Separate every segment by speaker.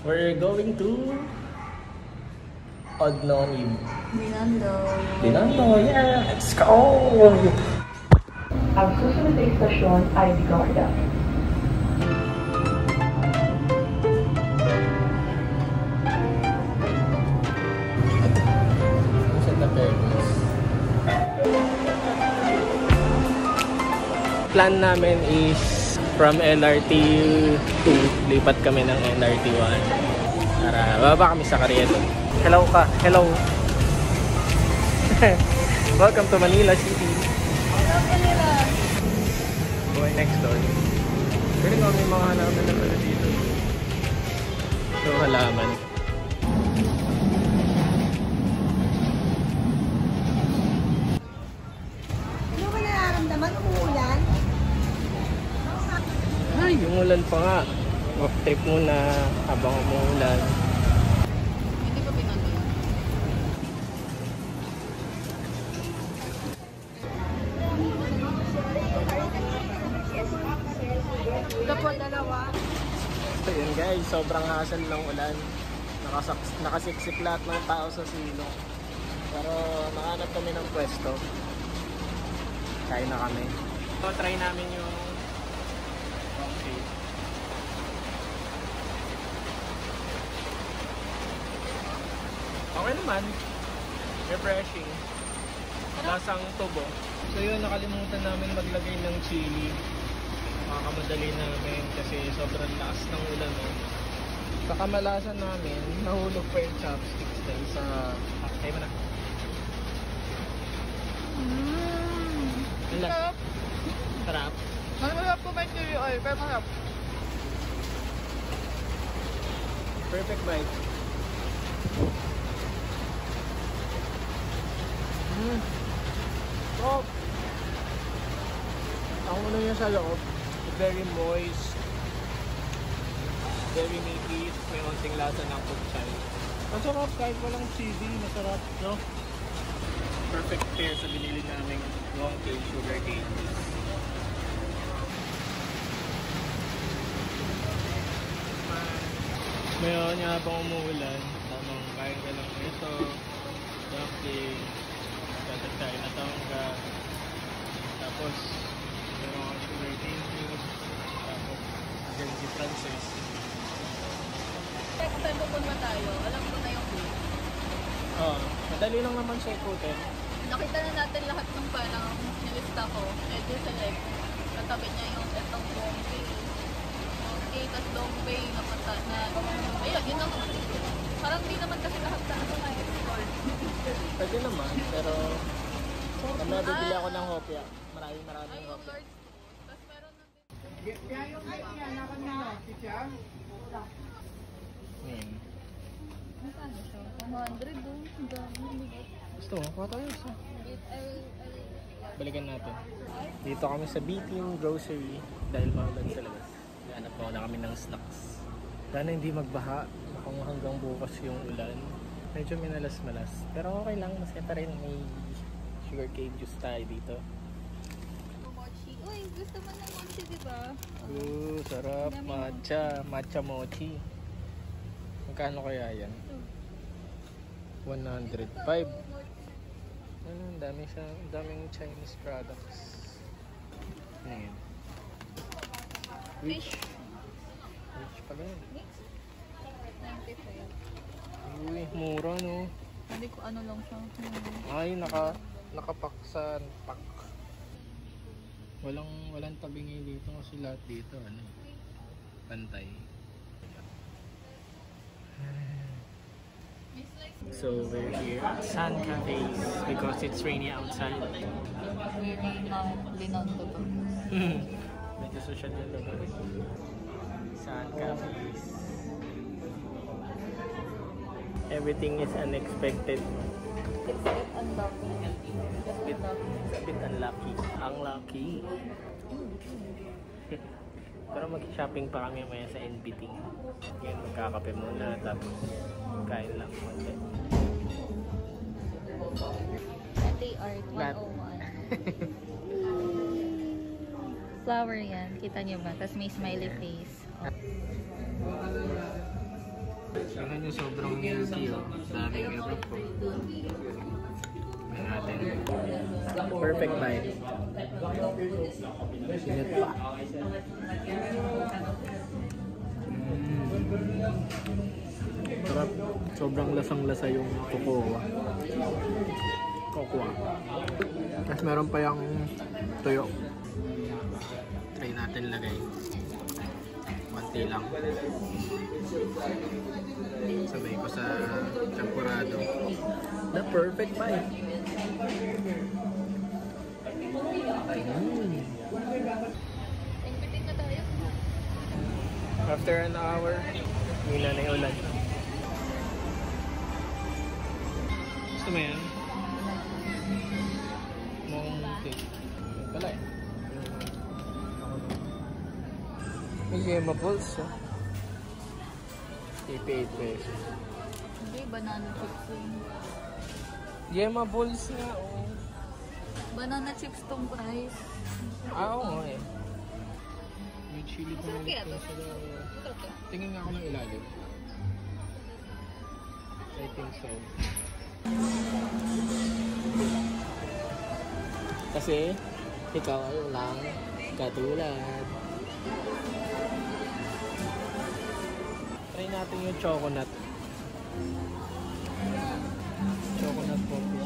Speaker 1: We're going to Odnonim.
Speaker 2: Binondo.
Speaker 1: Binondo, yeah! Let's go!
Speaker 3: Ang susunod na istasyon ay Bigorda.
Speaker 1: Plan namin is from LRT 2, lipat kami ng LRT 1 para bababa kami sa Carriedo. Hello ka, hello. Welcome to Manila City.
Speaker 2: Hello, Manila.
Speaker 1: Boy next door. Pero nga may mga halaman na pala dito. So halaman.
Speaker 2: Ano ba nararamdaman? Umuulan?
Speaker 1: Ay, umulan pa nga. Walk trip muna habang umuulan.
Speaker 2: Hindi pa Binondo yan. Ito po, dalawa.
Speaker 1: So yun guys, sobrang hassle ng ulan. Nakasiksik lahat ng tao sa silong. Pero nakahanap kami ng pwesto. Kain na kami. So try namin yung okay. Okay naman. Refreshing. Lasang tubo. So yun, nakalimutan namin maglagay ng chili. Makakamadali namin kasi sobrang lakas ng ulan. Sa kamalasan namin, nahulog pa yung chopsticks dahil sa... Tayo mo na.
Speaker 2: Sarap.
Speaker 1: Sarap.
Speaker 2: Masarap po ba yung chili oil? Pero masarap.
Speaker 1: Perfect bite. Oh. Ang ano niya sa loob, very moist, very meaty, may konting lasa ng putchay. Masarap kahit walang chili, masarap, no? Perfect pair sa binili naming long tail sugar cane. Ngayon, habang umuulan, tamang kain ka lang ito, dumpling, tatagkain na tongga, tapos meron kang sugar cane juice, tapos again si Frances.
Speaker 2: Next time pupunta tayo, alam ko na yung food.
Speaker 1: Madali lang naman siya ikutin.
Speaker 2: Nakita na natin lahat ng parang nilista ko. Medyo select. Katabi niya yung etong Bombay. Okay, tas Bombay na pata na... Ayun, yun ang... Parang di naman kasi lahat na ito na-explore.
Speaker 1: Pwede naman, pero... Mamaya bibili ako ng hopya. Maraming
Speaker 2: Ay, yung
Speaker 1: hopya.
Speaker 2: Lord's Food. Tas meron na din... Magkano siya? 100 doon. Ang dami.
Speaker 1: Gusto mo? Kuha tayo isa. Balikan natin. Dito kami sa B-Team Grocery dahil maulan sa labas. Hanap na kami ng snacks. Sana hindi magbaha. Kung hanggang bukas yung ulan. Medyo minalas-malas. Pero okay lang. Mas pa rin may sugarcane juice tayo dito.
Speaker 2: Mochi. Uy, gusto mo ng mochi, diba?
Speaker 1: Sarap. Matcha. Matcha mochi. Magkano kaya yan? 105. Ano, daming Chinese products. Ayan. Rich. Rich pala yun.
Speaker 2: 95.
Speaker 1: Uy, mura no.
Speaker 2: Hindi ko ano lang siya.
Speaker 1: Ay, nakapak sa pack. Walang tabingi dito kasi lahat dito ano. Pantay. So we're here at Sun Cafes because it's rainy outside.
Speaker 2: Binondo ba?
Speaker 1: Medyo social yung lugar. Sun Cafes. Everything is unexpected.
Speaker 2: It's a bit unlucky.
Speaker 1: It's a bit unlucky. Unlucky. Pero mag-shopping pa kami maya sa NBT. Ngayon magkakape muna tapos kain lang konti.
Speaker 2: Latte art 101. Flower yan. Kita nyo ba? Tapos may smiley face. Oh.
Speaker 1: Tingnan nyo, sobrang milky, oh. Daming milk po. Tingnan natin. Perfect bite. Sinit pa. Sarap. Sobrang lasang-lasa yung cocoa. Tapos meron pa yung tuyo. Try natin lagay. Konti lang. Sabay ko sa champurado. The perfect bite.
Speaker 2: Engbitin na tayo.
Speaker 1: After an hour, hila na yung ulan. Gusto mo yan? Cake. Wala eh. May Gemma balls, oh. 88 pesos.
Speaker 2: Hindi, banana chips yun.
Speaker 1: Gemma balls nga, oh.
Speaker 2: Banana chips tong price.
Speaker 1: Oo nga eh. May chili pa
Speaker 2: Masarap kaya to?
Speaker 1: sa
Speaker 2: Masarap to?
Speaker 1: tingin nga ako ng ilalim. I think so. Kasi, ikaw lang katulad. Try natin yung chocolate. Chocolate popia.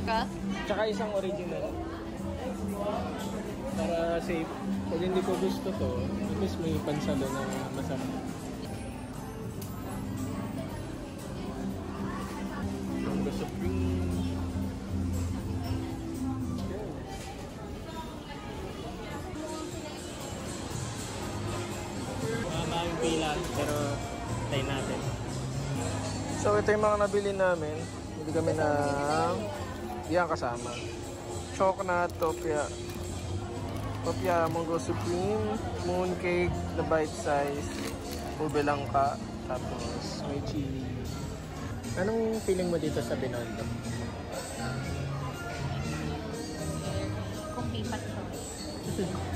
Speaker 2: Ka?
Speaker 1: Tsaka isang original. Para safe. Pag hindi ko gusto to, at least may pansalo na masarap. Mango Supreme. Maraming pila, pero try natin. So ito yung mga nabili namin. Bili kami ng yan kasama. Chocolate, Topia, Mango Supreme, Mooncake na bite size, ube langka, tapos may chili. Anong feeling mo dito sa Binondo?
Speaker 2: Kung pipat to.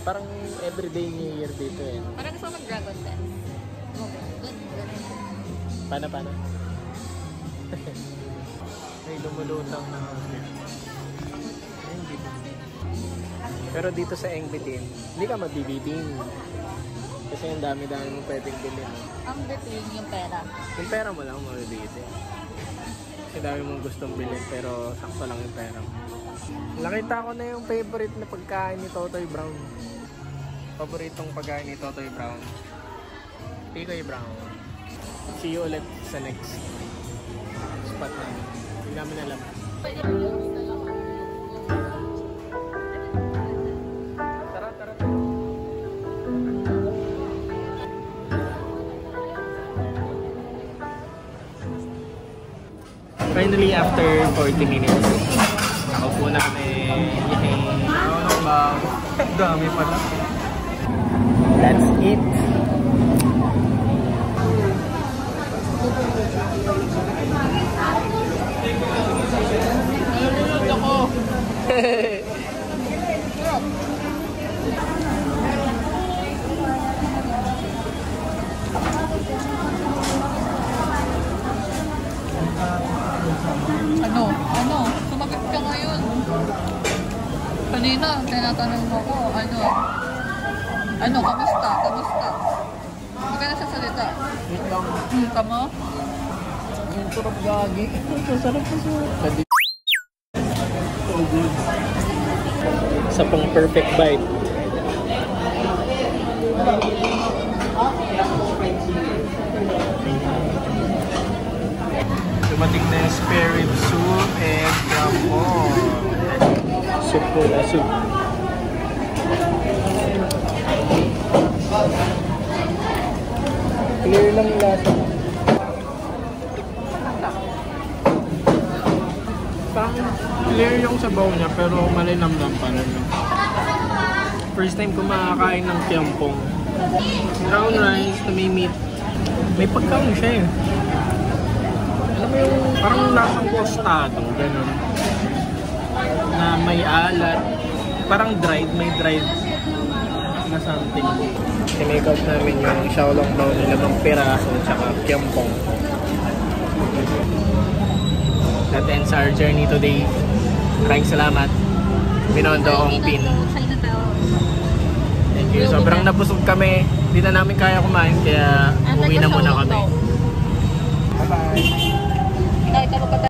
Speaker 1: Parang everyday New Year dito eh.
Speaker 2: Parang gusto ko mag-dragon dance. Good.
Speaker 1: Paano? May lumulutang na pero dito sa Engbitin, hindi ka magbibiting. Kasi ang dami-dami mong pwedeng bilhin.
Speaker 2: Ang bitin yung pera.
Speaker 1: Yung pera mo lang mabibitin. Kasi dami mong gustong bilhin pero sakto lang yung pera mo. Nakita ko na yung favorite na pagkain ni Totoy Brown. Paboritong pagkain ni Totoy Brown. Tikoy Brown. See you ulit sa next spot namin. Hindi namin alam. Finally, after 40 minutes, nakaupo na kami. Wow, dami pala. That's it. Nalulunod ako.
Speaker 2: Ano? Sumagot ka ngayon. Kanina, tinatanong mo ko, kamusta? Huwag ka na sasalita.
Speaker 1: Wait lang.
Speaker 2: Tama?
Speaker 1: Yung sarap gagi. Sarap. So good. Sa pang perfect bite. Dumating na yung spare rib soup and jamon. Soup po na soup. Clear lang yung lasa. Parang clear yung sabaw niya pero malinamnam pa rin. First time ko makakain ng tiampong. Brown rice na may meat. May pagkaon siya eh. Alam mo yung parang lasang tostado, gano'n. Na may alat. Parang dried, may dried na something. Tinake out namin yung Xiaolong Bao na 5 piraso tsaka Kyompong. That ends our journey today. Maraming salamat. Binondo Ong Pin. Thank you. Sobrang nabusog kami. Hindi na namin kaya kumain kaya uwi na muna kami. Bye-bye.